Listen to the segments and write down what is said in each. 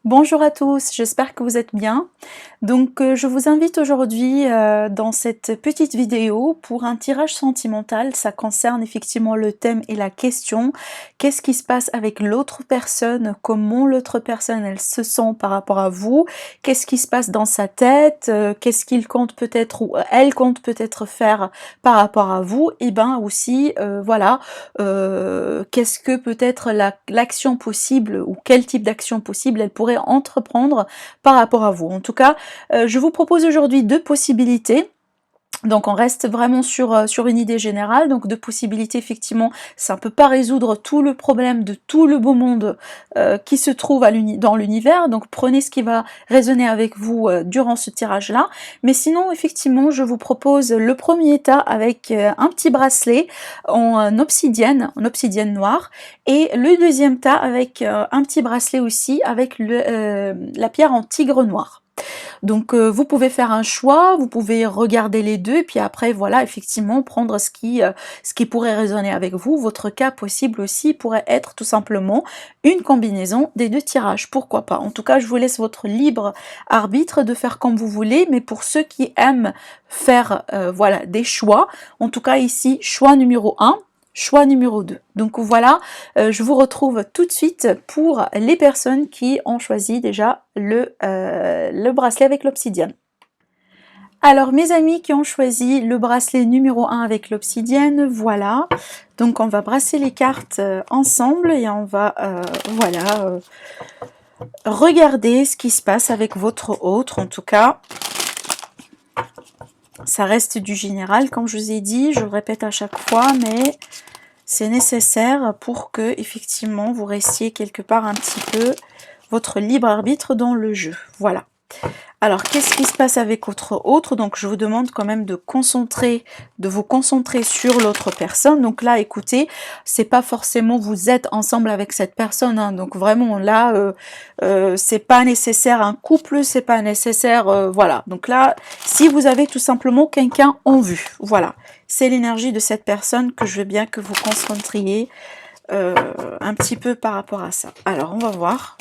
Bonjour à tous, j'espère que vous êtes bien. Donc, je vous invite aujourd'hui dans cette petite vidéo pour un tirage sentimental. Ça concerne effectivement le thème et la question. Qu'est-ce qui se passe avec l'autre personne? Comment l'autre personne, elle se sent par rapport à vous? Qu'est-ce qui se passe dans sa tête? Qu'est-ce qu'il compte peut-être ou elle compte peut-être faire par rapport à vous? Et ben aussi, voilà, qu'est-ce que peut-être l'action possible ou quel type d'action possible elle pourrait entreprendre par rapport à vous. En tout cas, je vous propose aujourd'hui deux possibilités. Donc on reste vraiment sur une idée générale, donc de possibilités effectivement, ça ne peut pas résoudre tout le problème de tout le beau monde qui se trouve dans l'univers, donc prenez ce qui va résonner avec vous durant ce tirage-là, mais sinon effectivement je vous propose le premier tas avec un petit bracelet en obsidienne noire, et le deuxième tas avec un petit bracelet aussi avec la pierre en tigre noir. Donc vous pouvez faire un choix, vous pouvez regarder les deux, et puis après voilà, effectivement prendre ce qui pourrait résonner avec vous. Votre cas possible aussi pourrait être tout simplement une combinaison des deux tirages, pourquoi pas. En tout cas, je vous laisse votre libre arbitre de faire comme vous voulez, mais pour ceux qui aiment faire voilà, des choix, en tout cas ici, choix numéro 1, choix numéro 2. Donc voilà, je vous retrouve tout de suite pour les personnes qui ont choisi déjà le bracelet avec l'obsidienne. Alors mes amis qui ont choisi le bracelet numéro 1 avec l'obsidienne, voilà. Donc on va brasser les cartes ensemble et on va voilà, regarder ce qui se passe avec votre autre. En tout cas, ça reste du général comme je vous ai dit, je le répète à chaque fois, mais c'est nécessaire pour que effectivement vous restiez quelque part un petit peu votre libre arbitre dans le jeu. Voilà. Alors, qu'est-ce qui se passe avec votre autre? Donc, je vous demande quand même de vous concentrer sur l'autre personne. Donc là, écoutez, c'est pas forcément vous êtes ensemble avec cette personne. Hein. Donc vraiment là, c'est pas nécessaire un couple, c'est pas nécessaire, voilà. Donc là, si vous avez tout simplement quelqu'un en vue, voilà, c'est l'énergie de cette personne que je veux bien que vous concentriez un petit peu par rapport à ça. Alors, on va voir.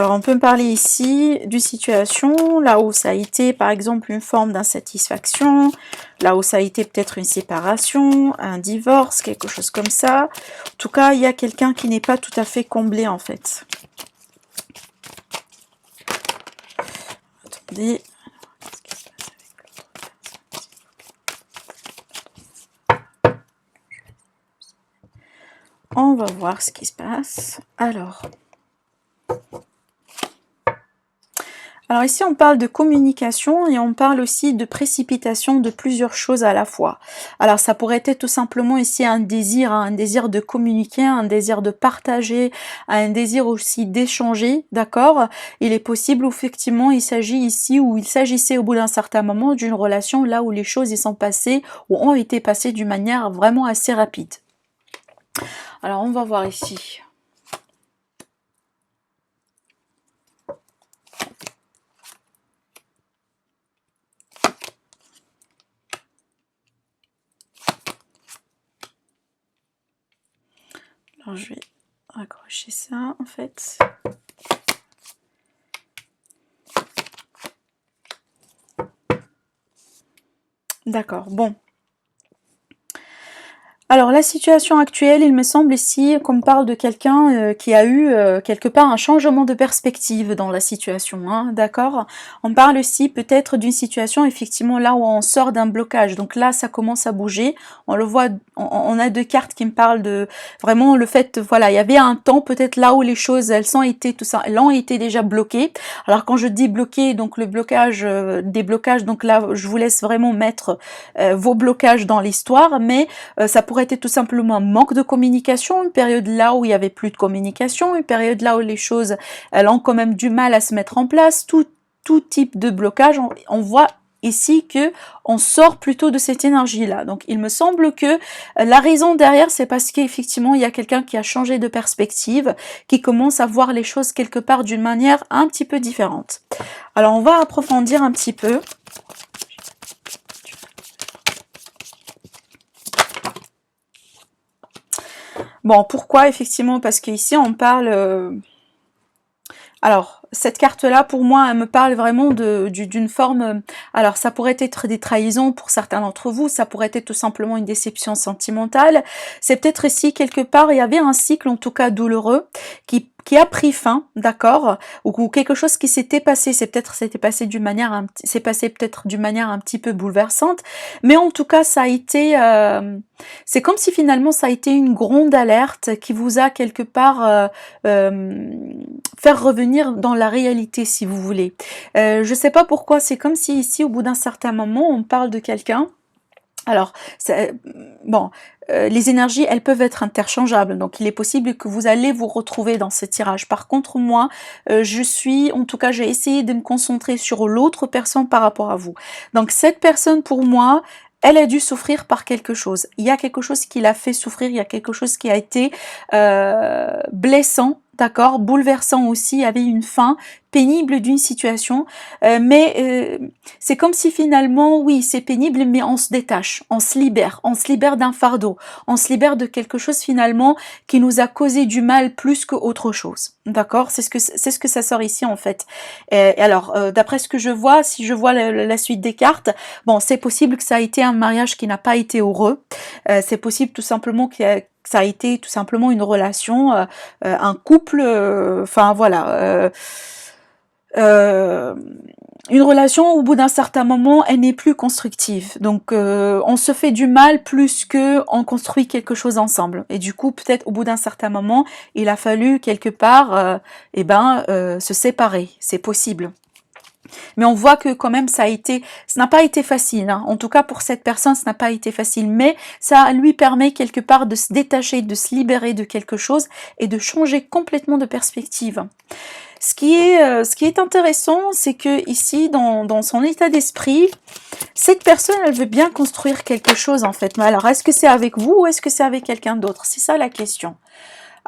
Alors on peut me parler ici d'une situation, là où ça a été par exemple une forme d'insatisfaction, là où ça a été peut-être une séparation, un divorce, quelque chose comme ça. En tout cas, il y a quelqu'un qui n'est pas tout à fait comblé en fait. Attendez. On va voir ce qui se passe. Alors ici, on parle de communication et on parle aussi de précipitation de plusieurs choses à la fois. Alors ça pourrait être tout simplement ici un désir de communiquer, un désir de partager, un désir aussi d'échanger, d'accord? Il est possible effectivement il s'agit ici ou il s'agissait au bout d'un certain moment d'une relation là où les choses y sont passées ou ont été passées d'une manière vraiment assez rapide. Alors on va voir ici. Alors je vais accrocher ça en fait. D'accord, bon. Alors la situation actuelle, il me semble ici qu'on parle de quelqu'un qui a eu quelque part un changement de perspective dans la situation, hein, d'accord? On parle aussi peut-être d'une situation effectivement là où on sort d'un blocage, donc là ça commence à bouger, on le voit, on a deux cartes qui me parlent de vraiment le fait, voilà, il y avait un temps peut-être là où les choses, elles ont été déjà bloquées. Alors quand je dis bloqué, donc le blocage, des blocages, donc là je vous laisse vraiment mettre vos blocages dans l'histoire, mais ça pourrait être tout simplement un manque de communication, une période là où il y avait plus de communication, une période là où les choses elles ont quand même du mal à se mettre en place, tout type de blocage, on voit ici que on sort plutôt de cette énergie là. Donc il me semble que la raison derrière c'est parce qu'effectivement il y a quelqu'un qui a changé de perspective, qui commence à voir les choses quelque part d'une manière un petit peu différente. Alors on va approfondir un petit peu. Bon, pourquoi effectivement? Parce qu'ici on parle... Alors, cette carte-là, pour moi, elle me parle vraiment d'une forme... alors, ça pourrait être des trahisons pour certains d'entre vous, ça pourrait être tout simplement une déception sentimentale. C'est peut-être ici, quelque part, il y avait un cycle, en tout cas douloureux, qui a pris fin, d'accord, ou quelque chose qui s'était passé, s'était passé d'une manière c'est passé peut-être d'une manière un petit peu bouleversante, mais en tout cas, ça a été... c'est comme si finalement ça a été une grande alerte qui vous a quelque part faire revenir dans la réalité, si vous voulez. Je sais pas pourquoi, c'est comme si ici, au bout d'un certain moment, on parle de quelqu'un. Alors, bon, les énergies, elles peuvent être interchangeables, donc il est possible que vous allez vous retrouver dans ce tirage. Par contre, moi, en tout cas, j'ai essayé de me concentrer sur l'autre personne par rapport à vous. Donc, cette personne, pour moi, elle a dû souffrir par quelque chose. Il y a quelque chose qui l'a fait souffrir, il y a quelque chose qui a été blessant, d'accord, bouleversant aussi, il y avait une fin pénible d'une situation, mais c'est comme si finalement, oui, c'est pénible, mais on se détache, on se libère d'un fardeau, on se libère de quelque chose finalement qui nous a causé du mal plus qu'autre chose, d'accord? C'est ce que ça sort ici en fait. Et alors, d'après ce que je vois, si je vois la suite des cartes, bon, c'est possible que ça a été un mariage qui n'a pas été heureux, c'est possible tout simplement que ça a été tout simplement une relation, un couple, enfin voilà. Euh, une relation, au bout d'un certain moment, elle n'est plus constructive. Donc, on se fait du mal plus que on construit quelque chose ensemble. Et du coup, peut-être au bout d'un certain moment, il a fallu quelque part, se séparer. C'est possible. Mais on voit que quand même, ça n'a pas été facile. Hein. En tout cas, pour cette personne, ça n'a pas été facile. Mais ça lui permet quelque part de se détacher, de se libérer de quelque chose et de changer complètement de perspective. Ce qui est intéressant, c'est que ici, dans son état d'esprit, cette personne, elle veut bien construire quelque chose en fait. Mais alors, est-ce que c'est avec vous ou est-ce que c'est avec quelqu'un d'autre? C'est ça la question.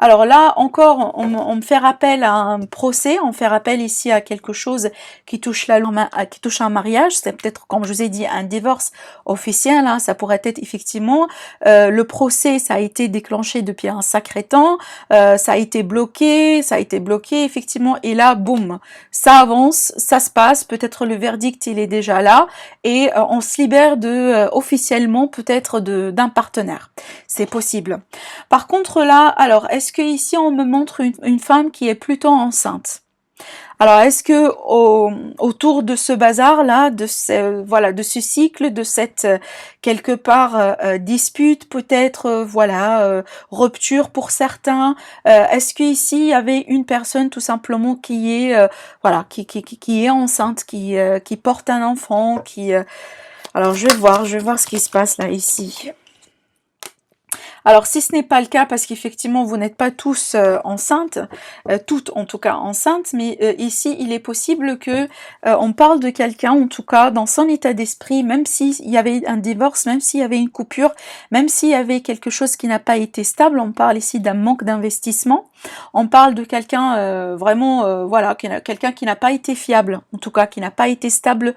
Alors là, encore, on me fait rappel à un procès, on fait rappel ici à quelque chose qui touche qui touche un mariage. C'est peut-être, comme je vous ai dit, un divorce officiel. Hein, ça pourrait être effectivement le procès. Ça a été déclenché depuis un sacré temps. Ça a été bloqué effectivement. Et là, boum, ça avance, ça se passe. Peut-être le verdict il est déjà là et on se libère officiellement peut-être d'un partenaire. C'est possible. Par contre là, alors est-ce que ici on me montre une femme qui est plutôt enceinte? Alors est-ce que autour de ce bazar là, de ce cycle, de cette quelque part dispute, peut-être rupture pour certains, est-ce que ici il y avait une personne tout simplement qui est qui est enceinte, qui porte un enfant, alors je vais voir ce qui se passe là ici. Alors, si ce n'est pas le cas, parce qu'effectivement, vous n'êtes pas tous enceintes, toutes en tout cas enceintes, mais ici, il est possible que on parle de quelqu'un, en tout cas, dans son état d'esprit, même s'il y avait un divorce, même s'il y avait une coupure, même s'il y avait quelque chose qui n'a pas été stable, on parle ici d'un manque d'investissement, on parle de quelqu'un quelqu'un qui n'a pas été fiable, en tout cas, qui n'a pas été stable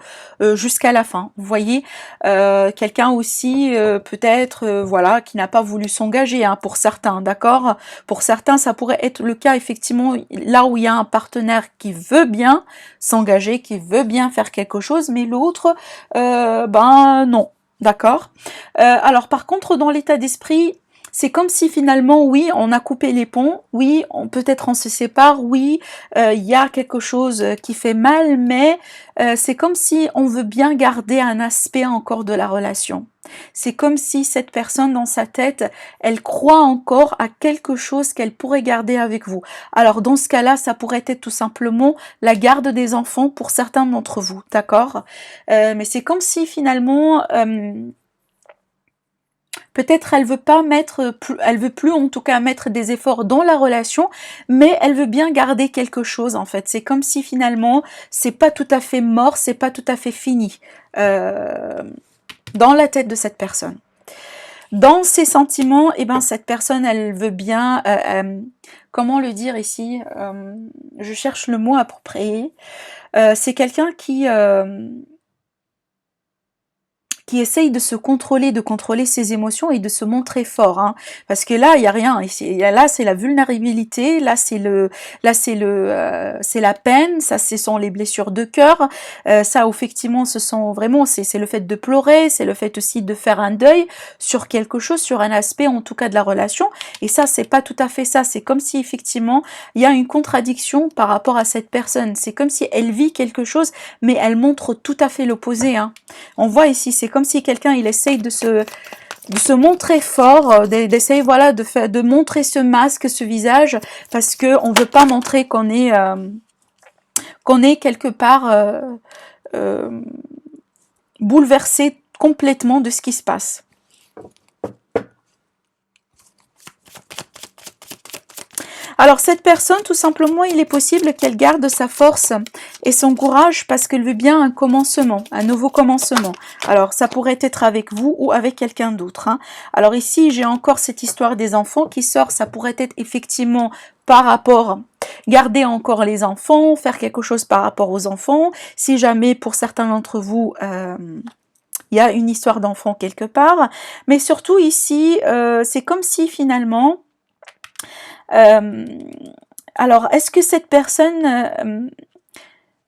jusqu'à la fin, vous voyez, quelqu'un aussi peut-être qui n'a pas voulu s'engager hein, pour certains, d'accord. Pour certains, ça pourrait être le cas effectivement là où il y a un partenaire qui veut bien s'engager, qui veut bien faire quelque chose, mais l'autre, non, d'accord. Alors par contre, dans l'état d'esprit, c'est comme si finalement, oui, on a coupé les ponts, oui, peut-être on se sépare, oui, il y a quelque chose qui fait mal, mais c'est comme si on veut bien garder un aspect encore de la relation. C'est comme si cette personne dans sa tête, elle croit encore à quelque chose qu'elle pourrait garder avec vous. Alors dans ce cas-là, ça pourrait être tout simplement la garde des enfants pour certains d'entre vous, d'accord? Mais c'est comme si finalement... peut-être elle veut plus en tout cas mettre des efforts dans la relation, mais elle veut bien garder quelque chose en fait. C'est comme si finalement c'est pas tout à fait mort, c'est pas tout à fait fini dans la tête de cette personne. Dans ses sentiments, cette personne elle veut bien, comment le dire ici, je cherche le mot approprié. C'est quelqu'un qui qui essaye de se contrôler, de contrôler ses émotions et de se montrer fort, hein. Parce que là, il y a rien. Là, c'est la vulnérabilité. Là, c'est c'est la peine. Ça, ce sont les blessures de cœur. Ça, effectivement, ce sont vraiment, c'est le fait de pleurer. C'est le fait aussi de faire un deuil sur quelque chose, sur un aspect, en tout cas, de la relation. Et ça, c'est pas tout à fait ça. C'est comme si, effectivement, il y a une contradiction par rapport à cette personne. C'est comme si elle vit quelque chose, mais elle montre tout à fait l'opposé, hein. On voit ici, c'est comme si quelqu'un, il essaye de se montrer fort, d'essayer, voilà, de montrer ce masque, ce visage, parce que on veut pas montrer qu'on est quelque part euh, bouleversé complètement de ce qui se passe. Alors cette personne, tout simplement, il est possible qu'elle garde sa force et son courage parce qu'elle veut bien un commencement, un nouveau commencement. Alors ça pourrait être avec vous ou avec quelqu'un d'autre, hein. Alors ici, j'ai encore cette histoire des enfants qui sort, ça pourrait être effectivement par rapport, garder encore les enfants, faire quelque chose par rapport aux enfants. Si jamais pour certains d'entre vous, il y a une histoire d'enfant quelque part. Mais surtout ici, c'est comme si finalement... alors, est-ce que cette personne...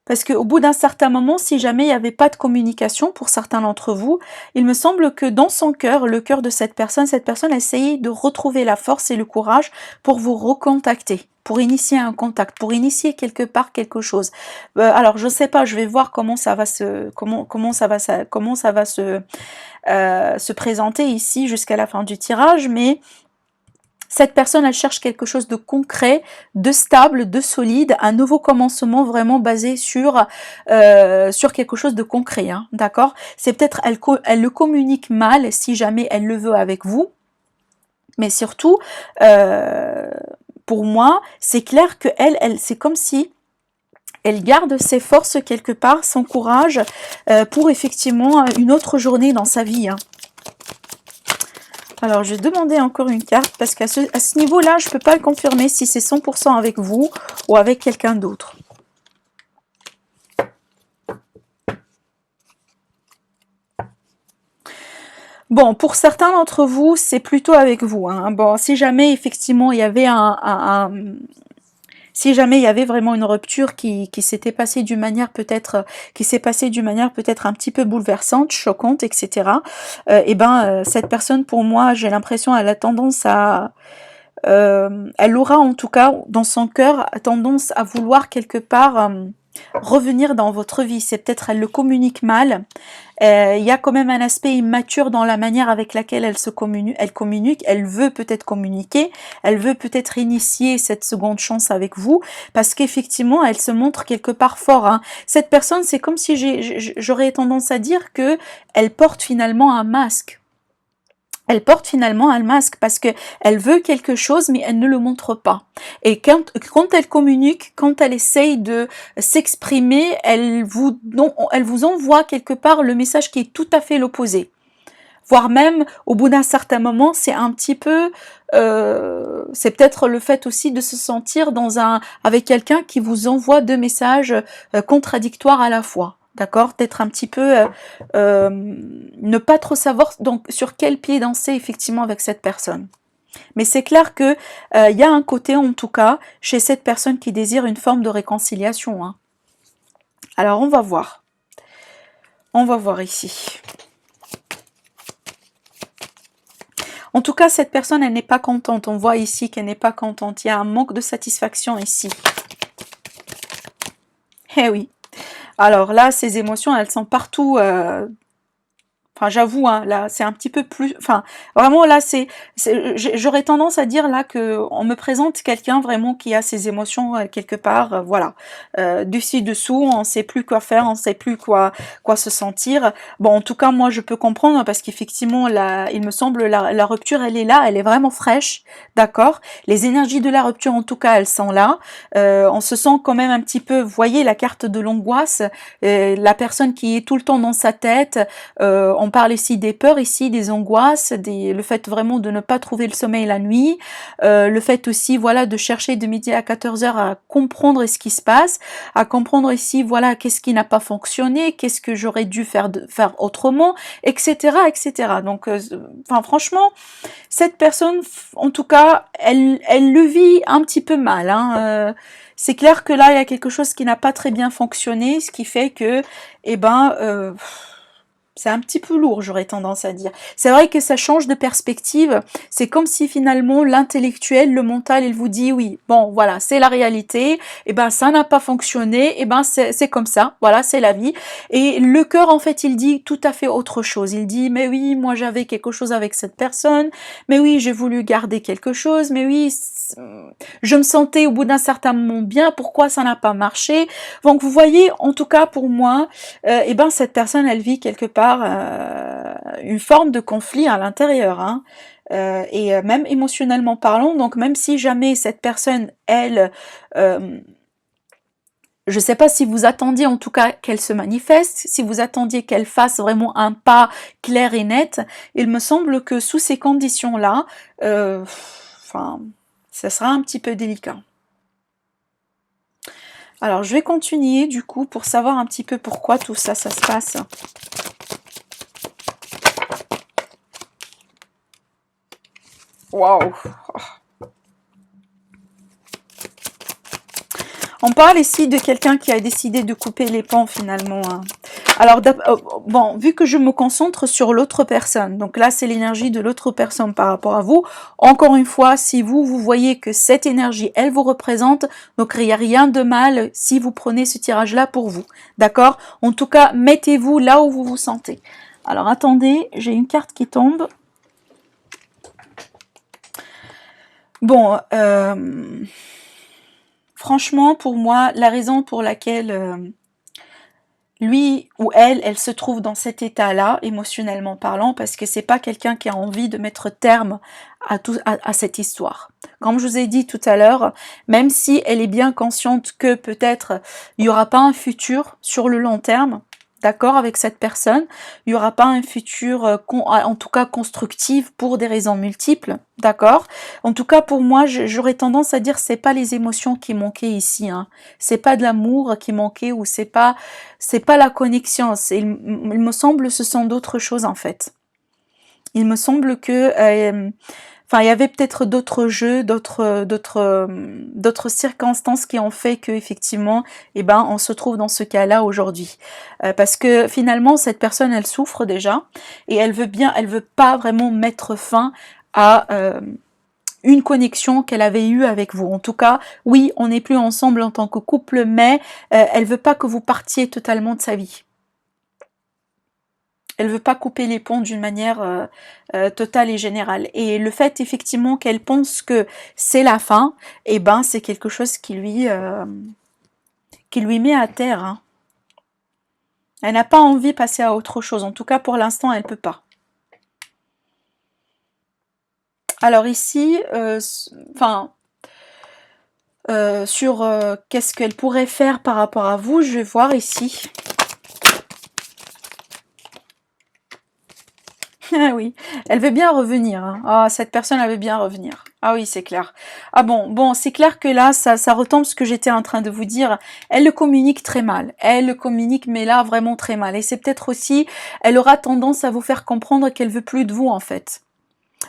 parce qu'au bout d'un certain moment, si jamais il n'y avait pas de communication pour certains d'entre vous, il me semble que dans son cœur, le cœur de cette personne essayait de retrouver la force et le courage pour vous recontacter, pour initier un contact, pour initier quelque part quelque chose. Alors, je ne sais pas, je vais voir comment ça va se présenter ici jusqu'à la fin du tirage, mais cette personne, elle cherche quelque chose de concret, de stable, de solide, un nouveau commencement vraiment basé sur quelque chose de concret, hein, d'accord? C'est peut-être, elle le communique mal si jamais elle le veut avec vous, mais surtout, pour moi, c'est clair que elle c'est comme si elle garde ses forces quelque part, son courage, pour effectivement une autre journée dans sa vie, hein. Alors, je vais demander encore une carte parce qu'à ce niveau-là, je ne peux pas le confirmer si c'est 100% avec vous ou avec quelqu'un d'autre. Bon, pour certains d'entre vous, c'est plutôt avec vous, hein. Bon, si jamais effectivement il y avait si jamais il y avait vraiment une rupture qui s'était passée d'une manière peut-être un petit peu bouleversante, choquante, etc. Cette personne, pour moi, j'ai l'impression, elle a tendance à elle aura en tout cas dans son cœur tendance à vouloir quelque part revenir dans votre vie. C'est peut-être elle le communique mal. Il y a quand même un aspect immature dans la manière avec laquelle elle communique. Elle veut peut-être communiquer, elle veut peut-être initier cette seconde chance avec vous, parce qu'effectivement, elle se montre quelque part fort, hein. Cette personne, c'est comme si j'aurais tendance à dire que elle porte finalement un masque. Elle porte finalement un masque parce que elle veut quelque chose, mais elle ne le montre pas. Et quand elle communique, quand elle essaye de s'exprimer, elle vous envoie quelque part le message qui est tout à fait l'opposé. Voire même, au bout d'un certain moment, c'est un petit peu... c'est peut-être le fait aussi de se sentir avec quelqu'un qui vous envoie deux messages contradictoires à la fois. D'accord, d'être un petit peu, ne pas trop savoir donc sur quel pied danser effectivement avec cette personne. Mais c'est clair que y a un côté en tout cas chez cette personne qui désire une forme de réconciliation, hein. Alors on va voir. On va voir ici. En tout cas, cette personne, elle n'est pas contente. On voit ici qu'elle n'est pas contente. Il y a un manque de satisfaction ici. Eh oui. Alors là, ces émotions, elles sont partout. Enfin, j'avoue, hein, là, c'est un petit peu plus... Enfin, vraiment, là, j'aurais tendance à dire, là, qu'on me présente quelqu'un vraiment qui a ses émotions quelque part, voilà. Dessus-dessous, on ne sait plus quoi faire, on ne sait plus quoi se sentir. Bon, en tout cas, moi, je peux comprendre, parce qu'effectivement, il me semble, la rupture, elle est là, elle est vraiment fraîche, d'accord? Les énergies de la rupture, en tout cas, elles sont là. On se sent quand même un petit peu, vous voyez, la carte de l'angoisse, la personne qui est tout le temps dans sa tête, on on parle ici des peurs, ici des angoisses, le fait vraiment de ne pas trouver le sommeil la nuit, le fait aussi, voilà, de chercher de midi à 14 heures à comprendre ce qui se passe, à comprendre ici, voilà, qu'est-ce qui n'a pas fonctionné, qu'est-ce que j'aurais dû faire autrement, etc., etc. Donc, enfin, franchement, cette personne, en tout cas, elle le vit un petit peu mal, hein. C'est clair que là, il y a quelque chose qui n'a pas très bien fonctionné, ce qui fait que, eh ben, c'est un petit peu lourd, j'aurais tendance à dire. C'est vrai que ça change de perspective. C'est comme si finalement l'intellectuel, le mental, il vous dit oui, bon, voilà, c'est la réalité. Et ben, ça n'a pas fonctionné. Et ben, c'est comme ça. Voilà, c'est la vie. Et le cœur, en fait, il dit tout à fait autre chose. Il dit, mais oui, moi, j'avais quelque chose avec cette personne. Mais oui, j'ai voulu garder quelque chose. Mais oui, je me sentais au bout d'un certain moment bien. Pourquoi ça n'a pas marché? Donc, vous voyez, en tout cas, pour moi, eh ben, cette personne, elle vit quelque part une forme de conflit à l'intérieur, hein. Et même émotionnellement parlant, donc même si jamais cette personne, elle, je ne sais pas si vous attendiez en tout cas qu'elle se manifeste, si vous attendiez qu'elle fasse vraiment un pas clair et net, il me semble que sous ces conditions-là, enfin, ça sera un petit peu délicat. Alors, je vais continuer du coup pour savoir un petit peu pourquoi tout ça, ça se passe. Waouh! On parle ici de quelqu'un qui a décidé de couper les ponts finalement, hein. Alors, bon, vu que je me concentre sur l'autre personne, donc là c'est l'énergie de l'autre personne par rapport à vous, encore une fois, si vous voyez que cette énergie, elle vous représente, donc il n'y a rien de mal si vous prenez ce tirage-là pour vous, d'accord? En tout cas, mettez-vous là où vous vous sentez. Alors attendez, j'ai une carte qui tombe. Bon, franchement, pour moi, la raison pour laquelle lui ou elle se trouve dans cet état-là, émotionnellement parlant, parce que c'est pas quelqu'un qui a envie de mettre terme à cette histoire. Comme je vous ai dit tout à l'heure, même si elle est bien consciente que peut-être il n'y aura pas un futur sur le long terme, d'accord, avec cette personne, il n'y aura pas un futur, en tout cas constructif pour des raisons multiples, d'accord. En tout cas, pour moi, j'aurais tendance à dire c'est pas les émotions qui manquaient ici, hein. C'est pas de l'amour qui manquait ou c'est pas la connexion. Il me semble ce sont d'autres choses en fait. Il me semble que enfin, il y avait peut-être d'autres jeux, d'autres circonstances qui ont fait que effectivement, eh ben, on se trouve dans ce cas-là aujourd'hui. Parce que finalement, cette personne, elle souffre déjà et elle veut pas vraiment mettre fin à une connexion qu'elle avait eue avec vous. En tout cas, oui, on n'est plus ensemble en tant que couple, mais elle veut pas que vous partiez totalement de sa vie. Elle veut pas couper les ponts d'une manière totale et générale. Et le fait effectivement qu'elle pense que c'est la fin, eh ben c'est quelque chose qui lui met à terre, hein. Elle n'a pas envie de passer à autre chose. En tout cas, pour l'instant, elle peut pas. Alors ici, sur qu'est-ce qu'elle pourrait faire par rapport à vous, je vais voir ici. Ah oui, elle veut bien revenir, hein. Ah, cette personne, elle veut bien revenir. Ah oui, c'est clair. Ah bon, c'est clair que là, ça retombe ce que j'étais en train de vous dire. Elle le communique très mal. Elle le communique, mais là, vraiment très mal. Et c'est peut-être aussi, elle aura tendance à vous faire comprendre qu'elle veut plus de vous, en fait.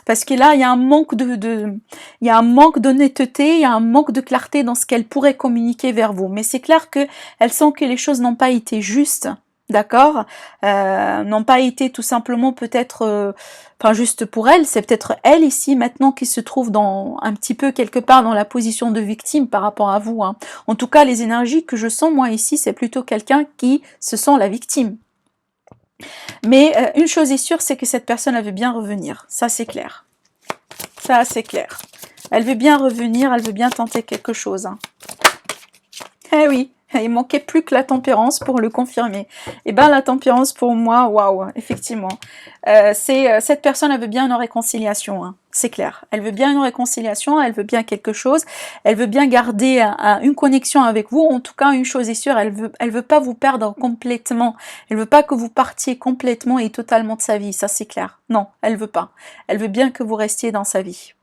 Parce que là, il y a un manque il y a un manque d'honnêteté, il y a un manque de clarté dans ce qu'elle pourrait communiquer vers vous. Mais c'est clair que elle sent que les choses n'ont pas été justes, d'accord, n'ont pas été tout simplement peut-être, enfin juste pour elle, c'est peut-être elle ici maintenant qui se trouve dans un petit peu quelque part dans la position de victime par rapport à vous, hein. En tout cas, les énergies que je sens moi ici, c'est plutôt quelqu'un qui se sent la victime. Mais une chose est sûre, c'est que cette personne, elle veut bien revenir. Ça, c'est clair. Ça, c'est clair. Elle veut bien revenir, elle veut bien tenter quelque chose, hein. Eh oui, Il manquait plus que la tempérance pour le confirmer. Et ben la tempérance pour moi, waouh, effectivement. Cette personne, elle veut bien une réconciliation, hein, c'est clair. Elle veut bien une réconciliation, elle veut bien quelque chose, elle veut bien garder une connexion avec vous. En tout cas, une chose est sûre, elle veut pas vous perdre complètement. Elle veut pas que vous partiez complètement et totalement de sa vie, ça c'est clair. Non, elle veut pas. Elle veut bien que vous restiez dans sa vie.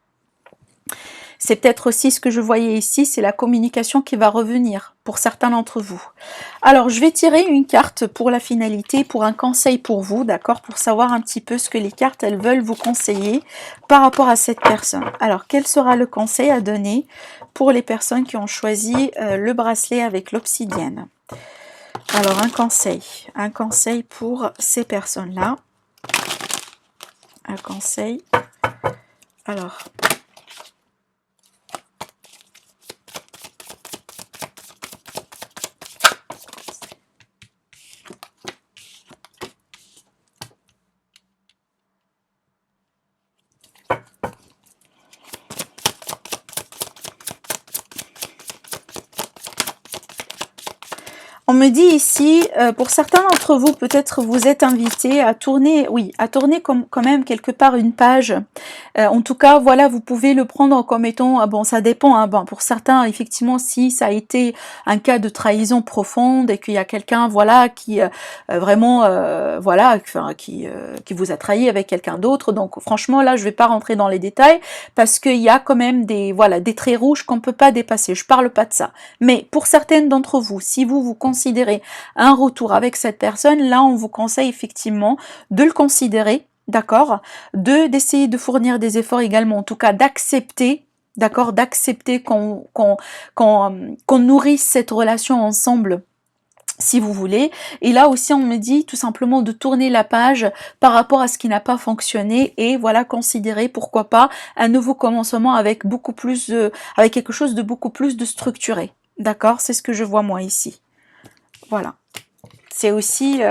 C'est peut-être aussi ce que je voyais ici, c'est la communication qui va revenir pour certains d'entre vous. Alors, je vais tirer une carte pour la finalité, pour un conseil pour vous, d'accord, pour savoir un petit peu ce que les cartes, elles veulent vous conseiller par rapport à cette personne. Alors, quel sera le conseil à donner pour les personnes qui ont choisi le bracelet avec l'obsidienne? Alors, un conseil pour ces personnes-là. Un conseil. Alors... On me dit ici, pour certains d'entre vous, peut-être vous êtes invités à tourner, oui, à tourner quand même quelque part une page. En tout cas, voilà, vous pouvez le prendre comme étant, bon, ça dépend, hein, bon, pour certains, effectivement, si ça a été un cas de trahison profonde et qu'il y a quelqu'un, voilà, qui vraiment, voilà, enfin, qui vous a trahi avec quelqu'un d'autre. Donc, franchement, là, je vais pas rentrer dans les détails parce qu'il y a quand même des, voilà, des traits rouges qu'on peut pas dépasser. Je parle pas de ça. Mais pour certaines d'entre vous, si vous considérez un retour avec cette personne, là, on vous conseille effectivement de le considérer, d'accord, d'essayer de fournir des efforts également, en tout cas d'accepter, d'accord, d'accepter qu'on nourrisse cette relation ensemble, si vous voulez. Et là aussi, on me dit tout simplement de tourner la page par rapport à ce qui n'a pas fonctionné et voilà, considérer pourquoi pas un nouveau commencement avec beaucoup plus avec quelque chose de beaucoup plus de structuré. D'accord, c'est ce que je vois moi ici. Voilà. C'est aussi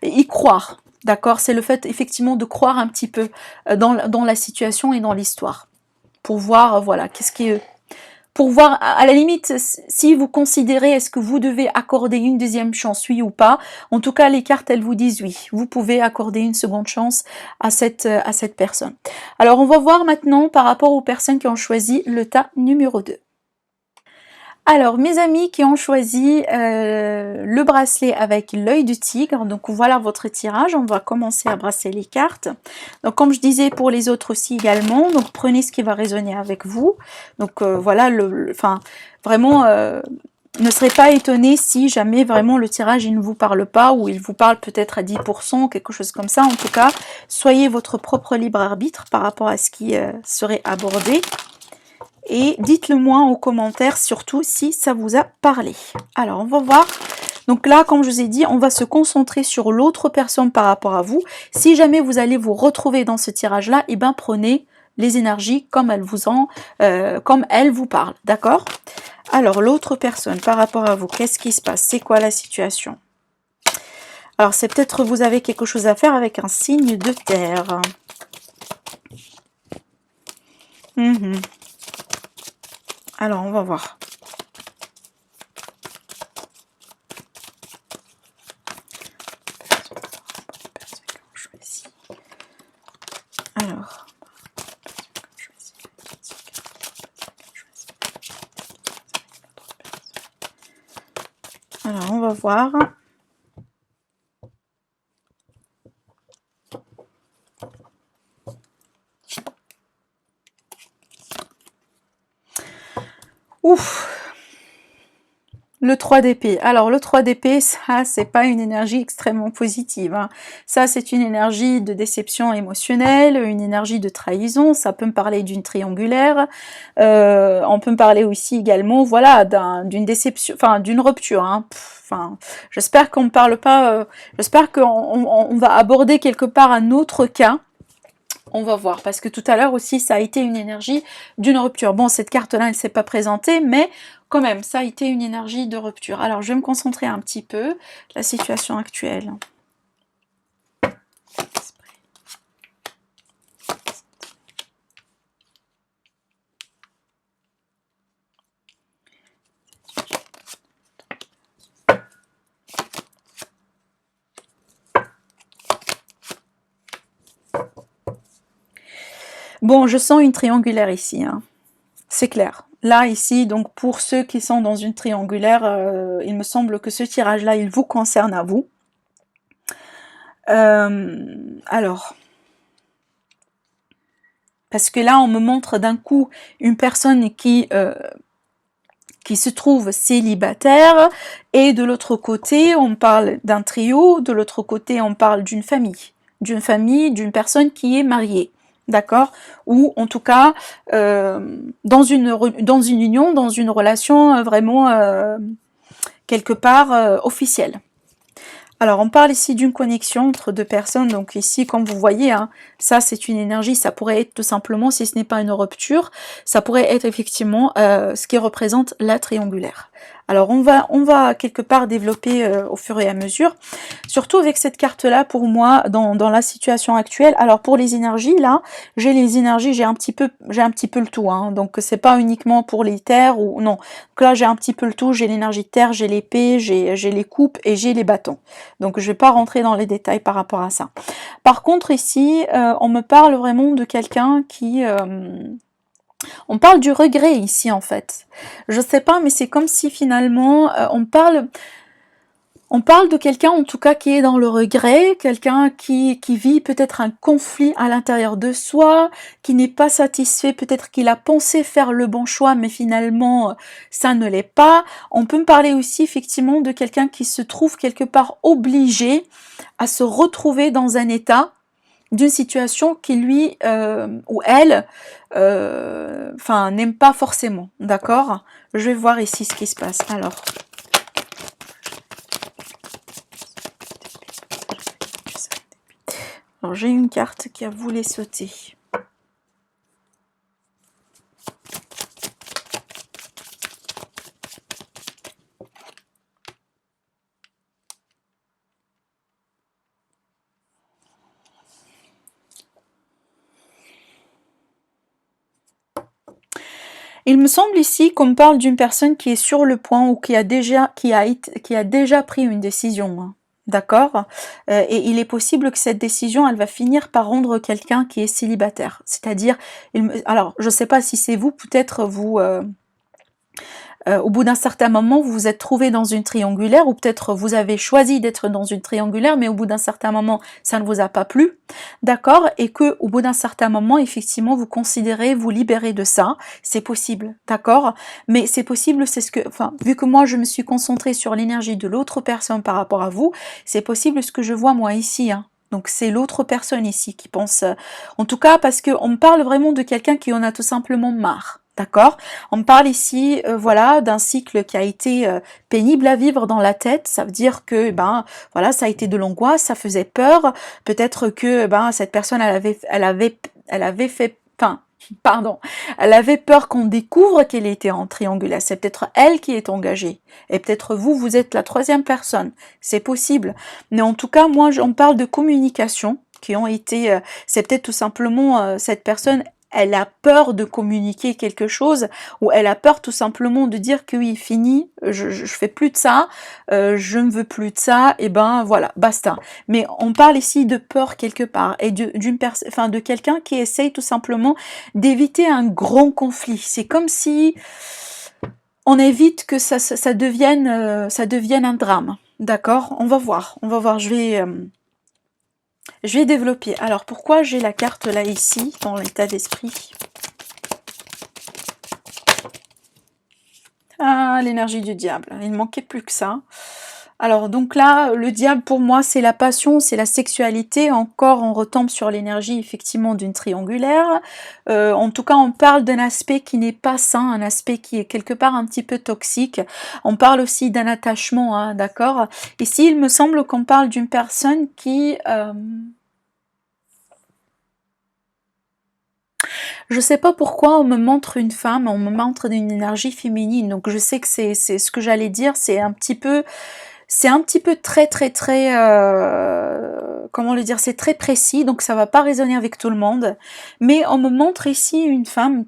y croire. D'accord, c'est le fait effectivement de croire un petit peu dans la situation et dans l'histoire. Pour voir, voilà, qu'est-ce qui est... Pour voir, à la limite, si vous considérez, est-ce que vous devez accorder une deuxième chance, oui ou pas. En tout cas, les cartes, elles vous disent oui. Vous pouvez accorder une seconde chance à cette personne. Alors, on va voir maintenant par rapport aux personnes qui ont choisi le tas numéro 2. Alors, mes amis qui ont choisi le bracelet avec l'œil du tigre, donc voilà votre tirage, on va commencer à brasser les cartes. Donc, comme je disais pour les autres aussi également, donc prenez ce qui va résonner avec vous. Donc, voilà, enfin, vraiment, ne serez pas étonné si jamais vraiment le tirage il ne vous parle pas ou il vous parle peut-être à 10%, quelque chose comme ça. En tout cas, soyez votre propre libre arbitre par rapport à ce qui serait abordé. Et dites-le moi en commentaire, surtout si ça vous a parlé. Alors, on va voir. Donc là, comme je vous ai dit, on va se concentrer sur l'autre personne par rapport à vous. Si jamais vous allez vous retrouver dans ce tirage-là, eh ben prenez les énergies comme elles vous parlent. D'accord? Alors, l'autre personne par rapport à vous, qu'est-ce qui se passe? C'est quoi la situation? Alors, c'est peut-être vous avez quelque chose à faire avec un signe de terre. Alors, on va voir. Alors, on va voir. Ouf! Le 3 d'épée. Alors, le 3 d'épée, ça, c'est pas une énergie extrêmement positive. Hein. Ça, c'est une énergie de déception émotionnelle, une énergie de trahison. Ça peut me parler d'une triangulaire. On peut me parler aussi également, voilà, d'une déception, enfin, d'une rupture. Hein. Enfin, j'espère qu'on ne parle pas... j'espère qu'on va aborder quelque part un autre cas. On va voir, parce que tout à l'heure aussi, ça a été une énergie d'une rupture. Bon, cette carte-là, elle ne s'est pas présentée, mais quand même, ça a été une énergie de rupture. Alors, je vais me concentrer un petit peu, la situation actuelle. Bon, je sens une triangulaire ici, hein. C'est clair. Là, ici, donc pour ceux qui sont dans une triangulaire, il me semble que ce tirage-là, il vous concerne à vous. Alors, parce que là, on me montre d'un coup une personne qui se trouve célibataire, et de l'autre côté, on parle d'un trio, de l'autre côté, on parle d'une famille, d'une personne qui est mariée. D'accord? Ou en tout cas dans une union, dans une relation vraiment quelque part officielle. Alors on parle ici d'une connexion entre deux personnes, donc ici comme vous voyez, hein, ça c'est une énergie, ça pourrait être tout simplement, si ce n'est pas une rupture, ça pourrait être effectivement ce qui représente la triangulaire. Alors on va quelque part développer au fur et à mesure, surtout avec cette carte-là pour moi dans la situation actuelle. Alors pour les énergies, là, j'ai un petit peu le tout, hein, donc c'est pas uniquement pour les terres ou non. Donc là j'ai un petit peu le tout, j'ai l'énergie terre, j'ai l'épée, j'ai les coupes et j'ai les bâtons. Donc je vais pas rentrer dans les détails par rapport à ça. Par contre ici, on me parle vraiment de quelqu'un qui on parle du regret ici en fait. Je sais pas, mais c'est comme si finalement on parle de quelqu'un en tout cas qui est dans le regret, quelqu'un qui vit peut-être un conflit à l'intérieur de soi, qui n'est pas satisfait, peut-être qu'il a pensé faire le bon choix mais finalement ça ne l'est pas. On peut me parler aussi effectivement de quelqu'un qui se trouve quelque part obligé à se retrouver dans un état d'une situation qui lui ou elle n'aime pas forcément, d'accord? Je vais voir ici ce qui se passe. Alors j'ai une carte qui a voulu sauter. Il me semble ici qu'on parle d'une personne qui est sur le point ou qui a déjà pris une décision, hein. D'accord? Et il est possible que cette décision, elle va finir par rendre quelqu'un qui est célibataire. C'est-à-dire, alors je ne sais pas si c'est vous, peut-être vous... au bout d'un certain moment, vous vous êtes trouvé dans une triangulaire, ou peut-être vous avez choisi d'être dans une triangulaire, mais au bout d'un certain moment, ça ne vous a pas plu, d'accord? Et que au bout d'un certain moment, effectivement, vous considérez vous libérer de ça, c'est possible, d'accord? Mais c'est possible, vu que moi je me suis concentrée sur l'énergie de l'autre personne par rapport à vous, c'est possible ce que je vois moi ici, hein. Donc c'est l'autre personne ici qui pense, en tout cas parce qu'on me parle vraiment de quelqu'un qui en a tout simplement marre. D'accord? On me parle ici, voilà, d'un cycle qui a été pénible à vivre dans la tête. Ça veut dire que, voilà, ça a été de l'angoisse, ça faisait peur. Peut-être que, cette personne, elle avait fait, pardon, elle avait peur qu'on découvre qu'elle était en triangulaire. C'est peut-être elle qui est engagée. Et peut-être vous êtes la troisième personne. C'est possible. Mais en tout cas, moi, on parle de communication qui ont été, c'est peut-être tout simplement cette personne, elle a peur de communiquer quelque chose, ou elle a peur tout simplement de dire que oui, fini, je fais plus de ça, je ne veux plus de ça, et voilà, basta. Mais on parle ici de peur quelque part, et de quelqu'un qui essaye tout simplement d'éviter un grand conflit. C'est comme si on évite que ça devienne un drame. D'accord? On va voir, je vais développer. Alors, pourquoi j'ai la carte là, ici, dans l'état d'esprit? Ah, l'énergie du diable. Il ne manquait plus que ça. Alors, donc là, le diable, pour moi, c'est la passion, c'est la sexualité. Encore, on retombe sur l'énergie, effectivement, d'une triangulaire. En tout cas, on parle d'un aspect qui n'est pas sain, un aspect qui est quelque part un petit peu toxique. On parle aussi d'un attachement, hein, d'accord? Ici, il me semble qu'on parle d'une personne qui... Je sais pas pourquoi on me montre une femme, on me montre une énergie féminine, donc je sais que c'est ce que j'allais dire, c'est un petit peu très très très, comment le dire, c'est très précis, donc ça va pas résonner avec tout le monde, mais on me montre ici une femme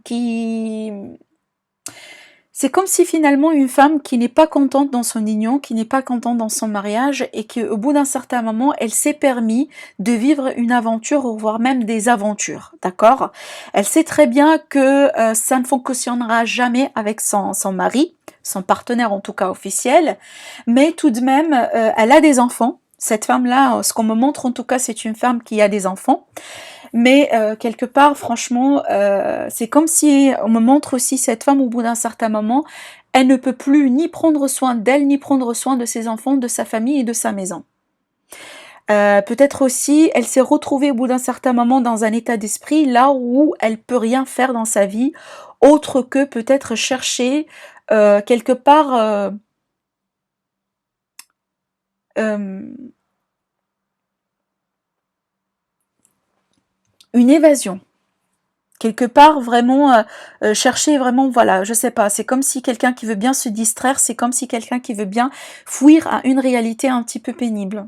C'est comme si finalement une femme qui n'est pas contente dans son union, qui n'est pas contente dans son mariage et qu'au bout d'un certain moment, elle s'est permis de vivre une aventure ou voire même des aventures, d'accord? Elle sait très bien que ça ne fonctionnera jamais avec son mari, son partenaire en tout cas officiel, mais tout de même, elle a des enfants. Cette femme-là, ce qu'on me montre en tout cas, c'est une femme qui a des enfants. Mais quelque part, franchement, c'est comme si on me montre aussi cette femme au bout d'un certain moment, elle ne peut plus ni prendre soin d'elle, ni prendre soin de ses enfants, de sa famille et de sa maison. Peut-être aussi, elle s'est retrouvée au bout d'un certain moment dans un état d'esprit là où elle peut rien faire dans sa vie, autre que peut-être chercher quelque part une évasion. Quelque part, vraiment, chercher vraiment, voilà, je sais pas, c'est comme si quelqu'un qui veut bien se distraire, c'est comme si quelqu'un qui veut bien fuir à une réalité un petit peu pénible.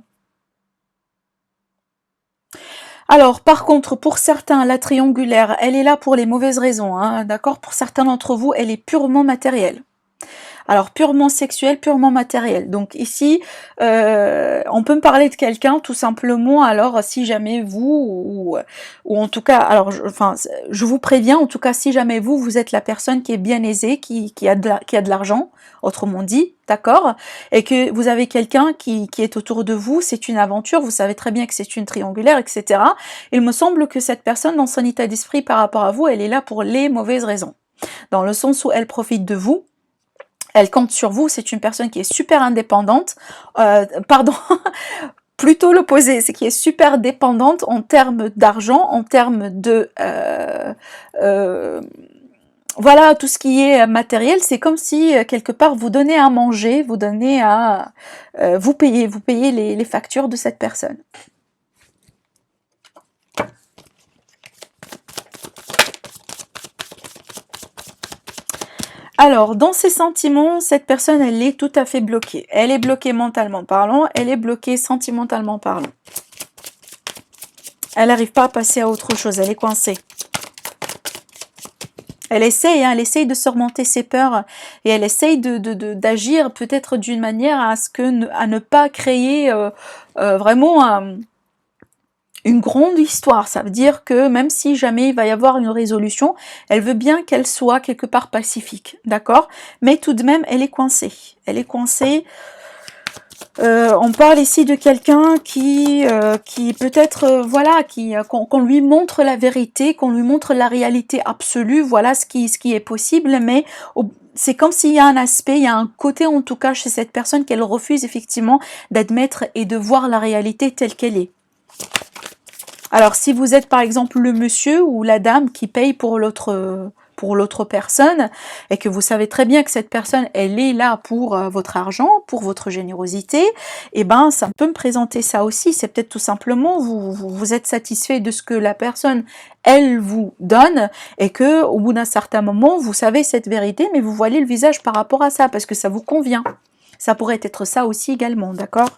Alors, par contre, pour certains, la triangulaire, elle est là pour les mauvaises raisons, hein, d'accord? Pour certains d'entre vous, elle est purement matérielle. Alors purement sexuel, purement matériel. Donc ici, on peut me parler de quelqu'un tout simplement. Alors si jamais vous, ou en tout cas, alors je vous préviens, en tout cas si jamais vous êtes la personne qui est bien aisée, qui a de l'argent, autrement dit, d'accord, et que vous avez quelqu'un qui est autour de vous, c'est une aventure, vous savez très bien que c'est une triangulaire, etc. Il me semble que cette personne, dans son état d'esprit par rapport à vous, elle est là pour les mauvaises raisons. Dans le sens où elle profite de vous, elle compte sur vous, c'est une personne qui est super indépendante, pardon, plutôt l'opposé, c'est qui est super dépendante en termes d'argent, en termes de... voilà, tout ce qui est matériel, c'est comme si quelque part vous donnez à manger, vous donnez à... vous payez les factures de cette personne. Alors, dans ses sentiments, cette personne, elle est tout à fait bloquée. Elle est bloquée mentalement parlant, elle est bloquée sentimentalement parlant. Elle n'arrive pas à passer à autre chose, elle est coincée. Elle essaye de surmonter ses peurs et elle essaye d'agir peut-être d'une manière à ne pas créer vraiment une grande histoire. Ça veut dire que même si jamais il va y avoir une résolution, elle veut bien qu'elle soit quelque part pacifique, d'accord? Mais tout de même, elle est coincée. Elle est coincée. On parle ici de quelqu'un qui peut-être, voilà, qu'on lui montre la vérité, qu'on lui montre la réalité absolue, voilà ce qui est possible, mais c'est comme s'il y a un aspect, il y a un côté en tout cas chez cette personne qu'elle refuse effectivement d'admettre et de voir la réalité telle qu'elle est. Alors, si vous êtes par exemple le monsieur ou la dame qui paye pour l'autre personne et que vous savez très bien que cette personne, elle est là pour votre argent, pour votre générosité, eh ben, ça peut me présenter ça aussi. C'est peut-être tout simplement vous êtes satisfait de ce que la personne, elle vous donne et que au bout d'un certain moment, vous savez cette vérité, mais vous voilez le visage par rapport à ça parce que ça vous convient. Ça pourrait être ça aussi également, d'accord ?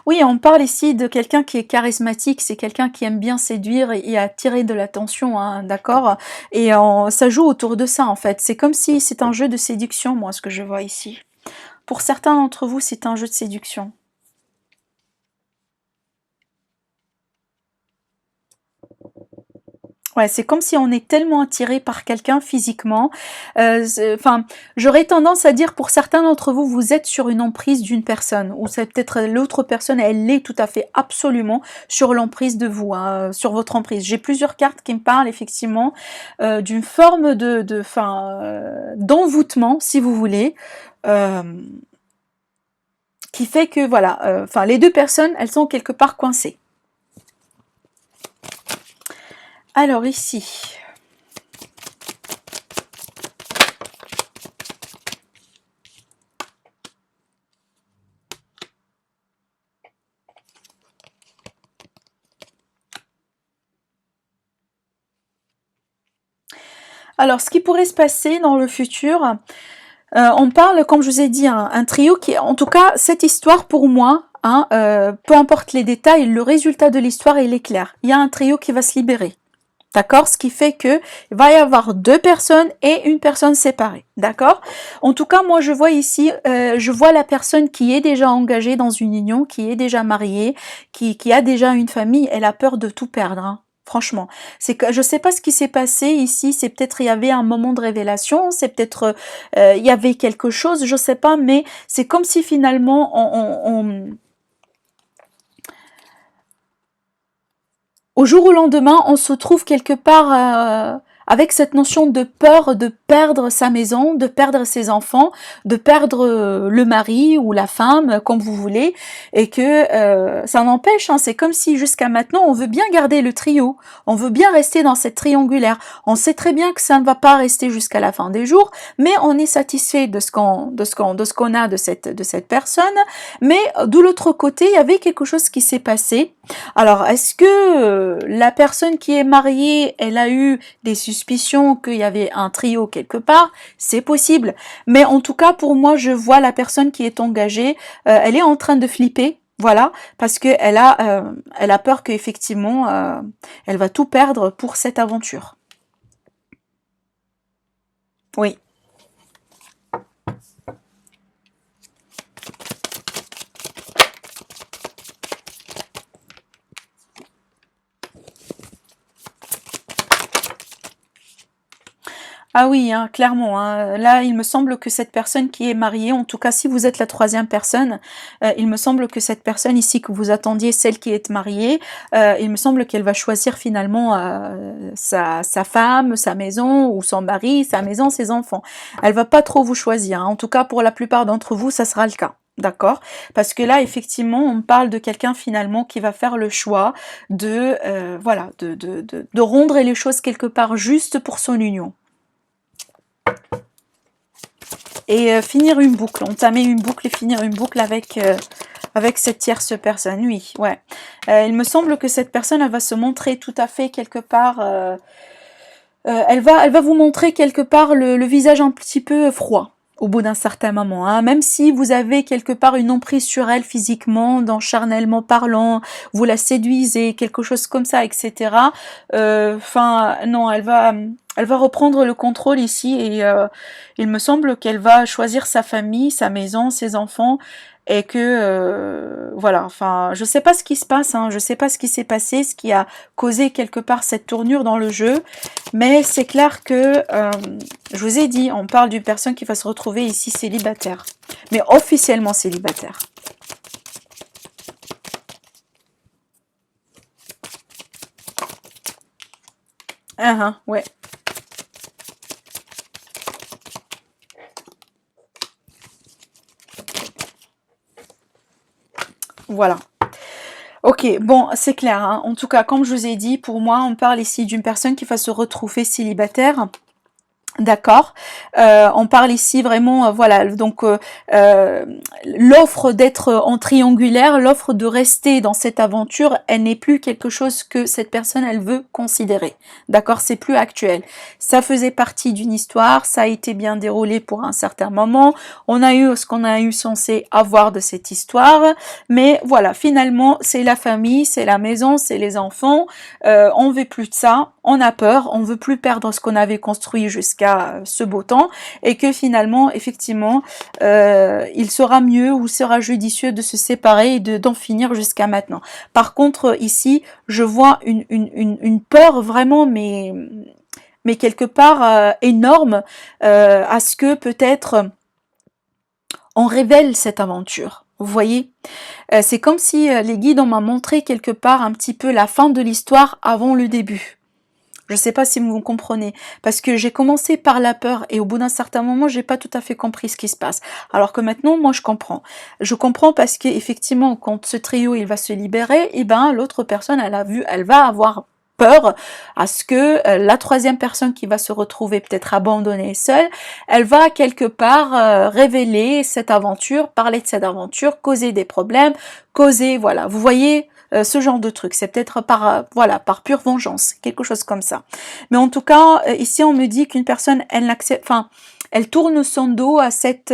Oui, on parle ici de quelqu'un qui est charismatique, c'est quelqu'un qui aime bien séduire et attirer de l'attention, hein, d'accord? Et ça joue autour de ça, en fait. C'est comme si c'est un jeu de séduction, moi, ce que je vois ici. Pour certains d'entre vous, c'est un jeu de séduction. Ouais, c'est comme si on est tellement attiré par quelqu'un physiquement. Enfin, j'aurais tendance à dire pour certains d'entre vous, vous êtes sur une emprise d'une personne, ou c'est peut-être l'autre personne, elle est tout à fait absolument sur l'emprise de vous, hein, sur votre emprise. J'ai plusieurs cartes qui me parlent effectivement d'une forme d'envoûtement, si vous voulez, qui fait que voilà, les deux personnes, elles sont quelque part coincées. Alors ici, alors ce qui pourrait se passer dans le futur, on parle, comme je vous ai dit, un trio qui, en tout cas, cette histoire pour moi, hein, peu importe les détails, le résultat de l'histoire il est clair. Il y a un trio qui va se libérer. D'accord? Ce qui fait que il va y avoir deux personnes et une personne séparée. D'accord? En tout cas, moi, je vois ici, je vois la personne qui est déjà engagée dans une union, qui est déjà mariée, qui a déjà une famille. Elle a peur de tout perdre, hein. Franchement, c'est que je sais pas ce qui s'est passé ici. C'est peut-être il y avait un moment de révélation, c'est peut-être il y avait quelque chose, je sais pas, mais c'est comme si finalement au jour au lendemain, on se trouve quelque part avec cette notion de peur de perdre sa maison, de perdre ses enfants, de perdre le mari ou la femme, comme vous voulez, et que ça n'empêche, hein, c'est comme si jusqu'à maintenant, on veut bien garder le trio, on veut bien rester dans cette triangulaire. On sait très bien que ça ne va pas rester jusqu'à la fin des jours, mais on est satisfait de ce qu'on a de cette personne. Mais de l'autre côté, il y avait quelque chose qui s'est passé. Alors, est-ce que la personne qui est mariée, elle a eu des suspicions qu'il y avait un trio quelque part? C'est possible. Mais en tout cas, pour moi, je vois la personne qui est engagée, elle est en train de flipper. Voilà, parce que elle a peur qu'effectivement, elle va tout perdre pour cette aventure. Oui. Ah oui, hein, clairement, hein. Là, il me semble que cette personne qui est mariée, en tout cas si vous êtes la troisième personne, il me semble que cette personne ici que vous attendiez, celle qui est mariée, il me semble qu'elle va choisir finalement sa femme, sa maison, ou son mari, sa maison, ses enfants. Elle va pas trop vous choisir, hein. En tout cas, pour la plupart d'entre vous, ça sera le cas. D'accord? Parce que là, effectivement, on parle de quelqu'un finalement qui va faire le choix de, voilà, de rendre les choses quelque part juste pour son union. Et finir une boucle, entamer une boucle et finir une boucle avec cette tierce personne, oui, ouais. Il me semble que cette personne, elle va se montrer tout à fait quelque part, elle va vous montrer quelque part le visage un petit peu froid au bout d'un certain moment, hein. Même si vous avez quelque part une emprise sur elle physiquement, dans charnellement parlant, vous la séduisez, quelque chose comme ça, etc. Enfin, non, elle va reprendre le contrôle ici et il me semble qu'elle va choisir sa famille, sa maison, ses enfants et que voilà, enfin, je sais pas ce qui se passe, hein, je sais pas ce qui s'est passé, ce qui a causé quelque part cette tournure dans le jeu, mais c'est clair que je vous ai dit, on parle d'une personne qui va se retrouver ici célibataire, mais officiellement célibataire. Ah, ouais. Voilà. Ok, bon, c'est clair, hein. En tout cas, comme je vous ai dit, pour moi, on parle ici d'une personne qui va se retrouver célibataire. D'accord. On parle ici vraiment, voilà, donc l'offre d'être en triangulaire, l'offre de rester dans cette aventure, elle n'est plus quelque chose que cette personne, elle veut considérer. D'accord, c'est plus actuel. Ça faisait partie d'une histoire, ça a été bien déroulé pour un certain moment. On a eu ce qu'on a eu censé avoir de cette histoire, mais voilà, finalement, c'est la famille, c'est la maison, c'est les enfants. On veut plus de ça, on a peur, on veut plus perdre ce qu'on avait construit jusqu'à ce beau temps et que finalement effectivement il sera mieux ou sera judicieux de se séparer et d'en finir jusqu'à maintenant. Par contre ici je vois une peur vraiment mais quelque part énorme à ce que peut-être on révèle cette aventure. Vous voyez, c'est comme si les guides m'ont montré quelque part un petit peu la fin de l'histoire avant le début. Je ne sais pas si vous me comprenez, parce que j'ai commencé par la peur et au bout d'un certain moment, j'ai pas tout à fait compris ce qui se passe. Alors que maintenant, moi, je comprends. Je comprends parce que effectivement, quand ce trio il va se libérer, et ben l'autre personne, elle va avoir peur à ce que la troisième personne qui va se retrouver peut-être abandonnée seule, elle va quelque part révéler cette aventure, parler de cette aventure, causer des problèmes, causer, voilà, vous voyez ce genre de truc. C'est peut-être par voilà, par pure vengeance, quelque chose comme ça. Mais en tout cas, ici on me dit qu'une personne, elle n'accepte, enfin, elle tourne son dos à cette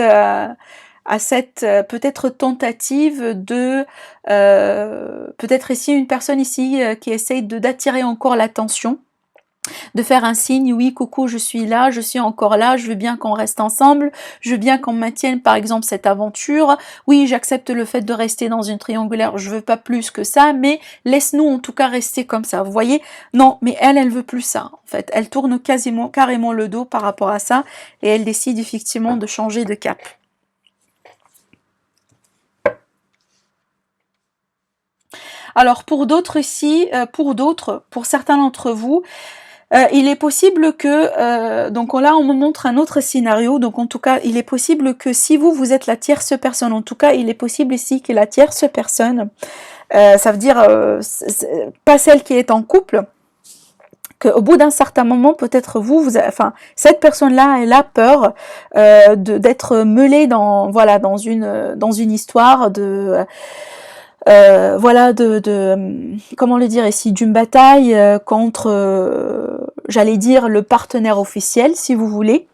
peut-être tentative de peut-être ici une personne ici qui essaye d'attirer encore l'attention. de faire un signe, oui, coucou, je suis là, je suis encore là, je veux bien qu'on reste ensemble, je veux bien qu'on maintienne par exemple cette aventure, oui, j'accepte le fait de rester dans une triangulaire, je veux pas plus que ça, mais laisse-nous en tout cas rester comme ça, vous voyez? Non, mais elle veut plus ça, en fait, elle tourne carrément le dos par rapport à ça, et elle décide effectivement de changer de cap. Alors pour d'autres ici, pour certains d'entre vous, il est possible que, donc là on me montre un autre scénario, donc en tout cas il est possible que si vous êtes la tierce personne, en tout cas il est possible ici que la tierce personne, ça veut dire pas celle qui est en couple, qu'au bout d'un certain moment, peut-être enfin, cette personne-là, elle a peur d'être mêlée dans, voilà, dans une histoire de voilà, comment le dire ici, d'une bataille contre, j'allais dire, le partenaire officiel, si vous voulez,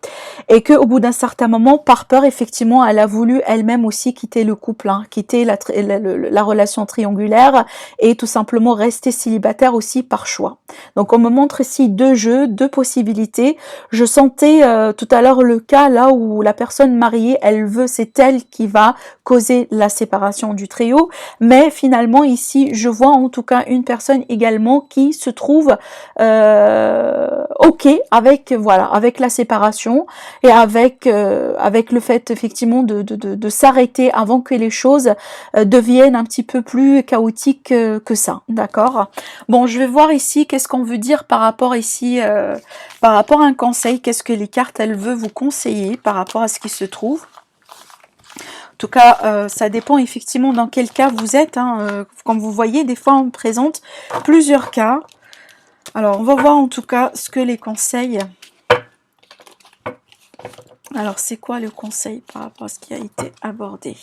et qu'au bout d'un certain moment, par peur, effectivement, elle a voulu elle-même aussi quitter le couple, hein, quitter la relation triangulaire, et tout simplement rester célibataire aussi par choix. Donc on me montre ici deux jeux, deux possibilités. Je sentais tout à l'heure le cas là où la personne mariée, c'est elle qui va causer la séparation du trio, mais finalement ici je vois en tout cas une personne également qui se trouve ok avec, voilà, avec la séparation et avec le fait effectivement de s'arrêter avant que les choses deviennent un petit peu plus chaotiques que ça, d'accord? Bon, je vais voir ici qu'est-ce qu'on veut dire par rapport ici par rapport à un conseil, qu'est-ce que les cartes elles veulent vous conseiller par rapport à ce qui se trouve. En tout cas, ça dépend effectivement dans quel cas vous êtes, hein. Comme vous voyez, des fois on présente plusieurs cas. Alors, on va voir en tout cas ce que les conseils... Alors, c'est quoi le conseil par rapport à ce qui a été abordé?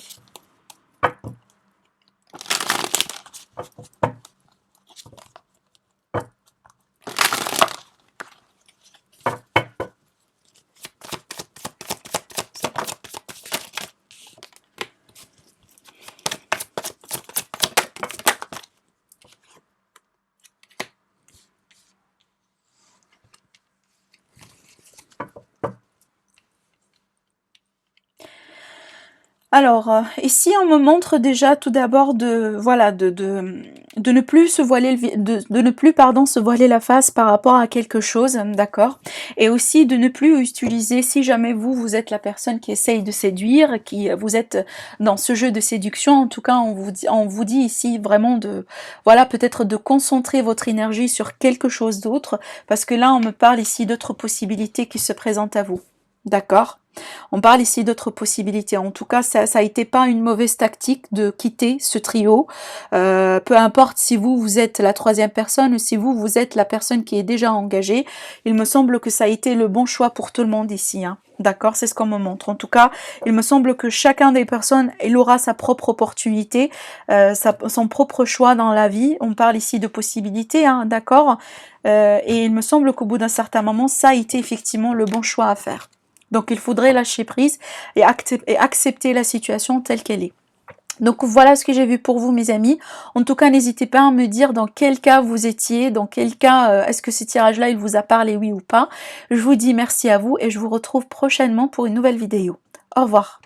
Alors, ici on me montre déjà tout d'abord voilà, de ne plus se voiler de ne plus, pardon, se voiler la face par rapport à quelque chose, d'accord? Et aussi de ne plus utiliser, si jamais vous êtes la personne qui essaye de séduire, qui vous êtes dans ce jeu de séduction, en tout cas on vous dit ici vraiment voilà, peut-être de concentrer votre énergie sur quelque chose d'autre, parce que là on me parle ici d'autres possibilités qui se présentent à vous, d'accord? On parle ici d'autres possibilités. En tout cas, ça a été pas une mauvaise tactique de quitter ce trio. Peu importe si vous êtes la troisième personne ou si vous êtes la personne qui est déjà engagée. Il me semble que ça a été le bon choix pour tout le monde ici, hein. D'accord, c'est ce qu'on me montre. En tout cas, il me semble que chacun des personnes, il aura sa propre opportunité, son propre choix dans la vie. On parle ici de possibilités, hein, d'accord. Et il me semble qu'au bout d'un certain moment, ça a été effectivement le bon choix à faire. Donc il faudrait lâcher prise et accepter la situation telle qu'elle est. Donc voilà ce que j'ai vu pour vous, mes amis. En tout cas, n'hésitez pas à me dire dans quel cas vous étiez, dans quel cas est-ce que ce tirage-là il vous a parlé, oui ou pas. Je vous dis merci à vous et je vous retrouve prochainement pour une nouvelle vidéo. Au revoir.